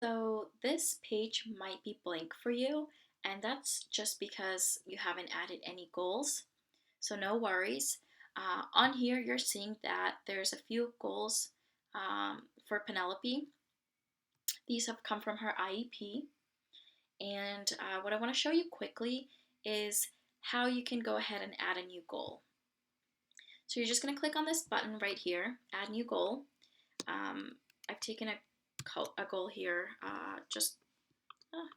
So this page might be blank for you, and that's just because you haven't added any goals. So no worries. On here, you're seeing that there's a few goals for Penelope. These have come from her IEP. And what I want to show you quickly is how you can go ahead and add a new goal. So you're just going to click on this button right here, add new goal. I've taken a goal here just uh,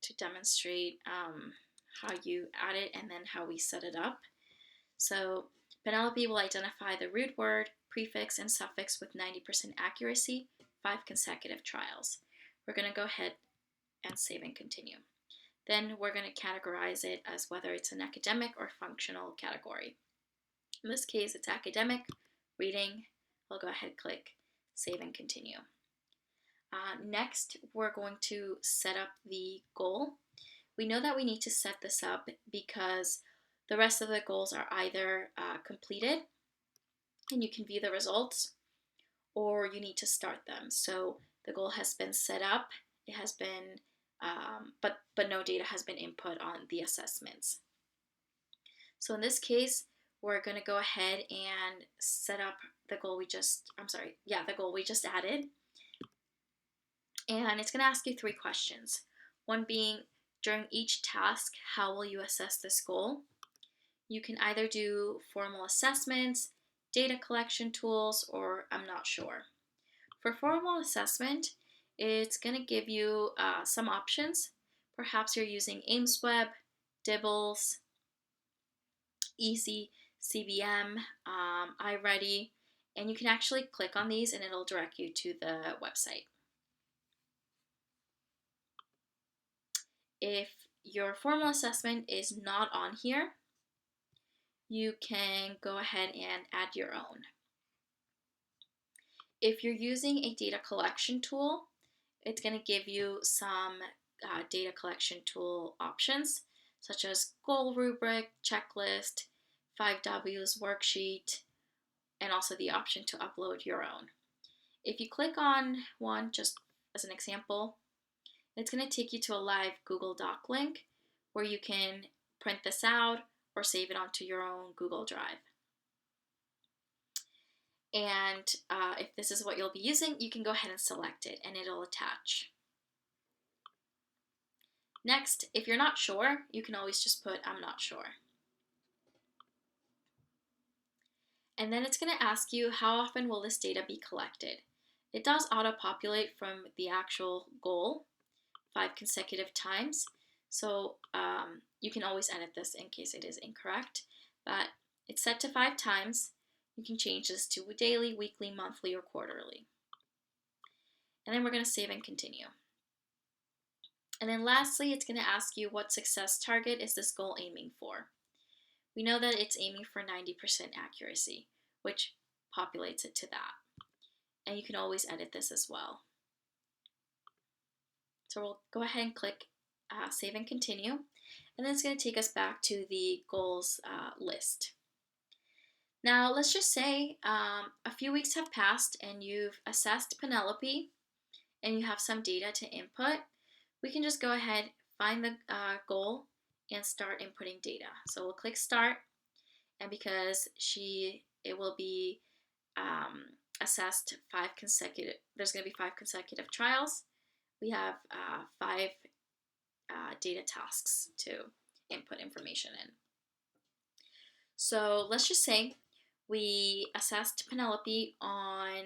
to demonstrate how you add it and then how we set it up. So Penelope will identify the root word, prefix, and suffix with 90% accuracy, 5 consecutive trials. We're going to go ahead and save and continue. Then we're going to categorize it as whether it's an academic or functional category. In this case, it's academic, reading. I'll go ahead and click save and continue. Next, we're going to set up the goal. We know that we need to set this up because the rest of the goals are either completed and you can view the results, or you need to start them. So the goal has been set up, it has been, but no data has been input on the assessments. So in this case, we're going to go ahead and set up the goal the goal we just added. And it's going to ask you 3 questions. One being, during each task, how will you assess this goal? You can either do formal assessments, data collection tools, or I'm not sure. For formal assessment, it's going to give you some options. Perhaps you're using Aimsweb, Dibbles, Easy, CBM, iReady, and you can actually click on these and it'll direct you to the website. If your formal assessment is not on here, you can go ahead and add your own. If you're using a data collection tool, it's going to give you some data collection tool options, such as goal rubric, checklist, 5Ws worksheet, and also the option to upload your own. If you click on one, just as an example, it's going to take you to a live Google Doc link where you can print this out or save it onto your own Google Drive. And if this is what you'll be using, you can go ahead and select it and it'll attach. Next, if you're not sure, you can always just put I'm not sure. And then it's going to ask you how often will this data be collected. It does auto-populate from the actual goal, 5 consecutive times. So you can always edit this in case it is incorrect, but it's set to 5 times. You can change this to daily, weekly, monthly, or quarterly. And then we're going to save and continue. And then lastly, it's going to ask you what success target is this goal aiming for. We know that it's aiming for 90% accuracy, which populates it to that. And you can always edit this as well. So we'll go ahead and click save and continue. And then it's going to take us back to the goals list. Now, let's just say a few weeks have passed and you've assessed Penelope and you have some data to input. We can just go ahead, find the goal, and start inputting data. So we'll click start, and because it will be assessed 5 consecutive, there's going to be 5 consecutive trials. We have 5 data tasks to input information in. So let's just say we assessed Penelope on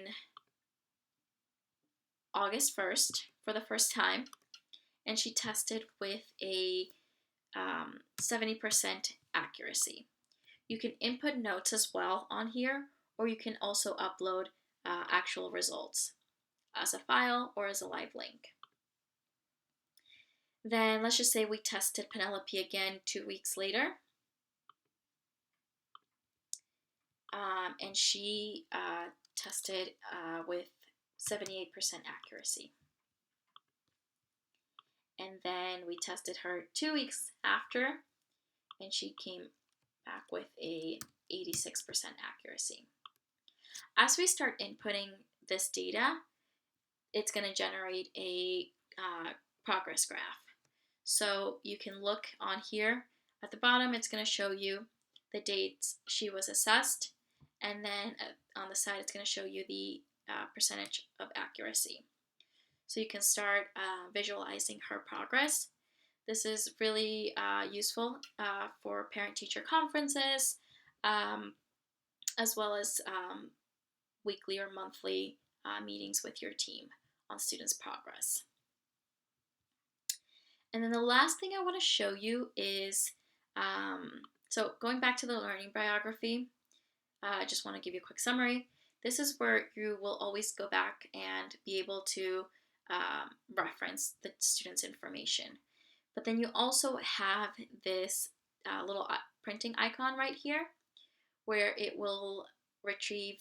August 1st for the first time, and she tested with a 70% accuracy. You can input notes as well on here, or you can also upload actual results as a file or as a live link. Then let's just say we tested Penelope again 2 weeks later, and she tested with 78% accuracy. And then we tested her 2 weeks after, and she came back with a 86% accuracy. As we start inputting this data, it's going to generate a progress graph. So you can look on here at the bottom, it's going to show you the dates she was assessed, and then on the side, it's going to show you the percentage of accuracy. So you can start visualizing her progress. This is really useful for parent-teacher conferences, um, as well as weekly or monthly meetings with your team on students' progress. And then the last thing I want to show you is, so going back to the learning biography, I just want to give you a quick summary. This is where you will always go back and be able to reference the student's information. But then you also have this little printing icon right here where it will retrieve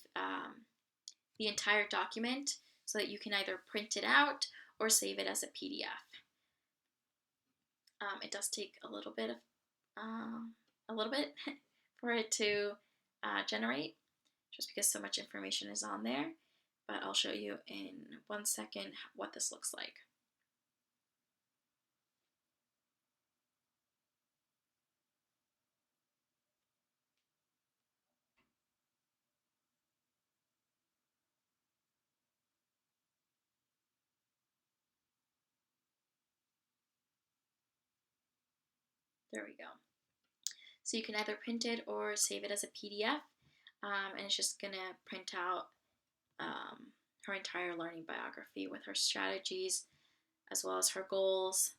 the entire document so that you can either print it out or save it as a PDF. It does take a little bit for it to generate, just because so much information is on there. But I'll show you in 1 second what this looks like. There we go. So you can either print it or save it as a PDF, and it's just gonna print out her entire learning biography with her strategies as well as her goals,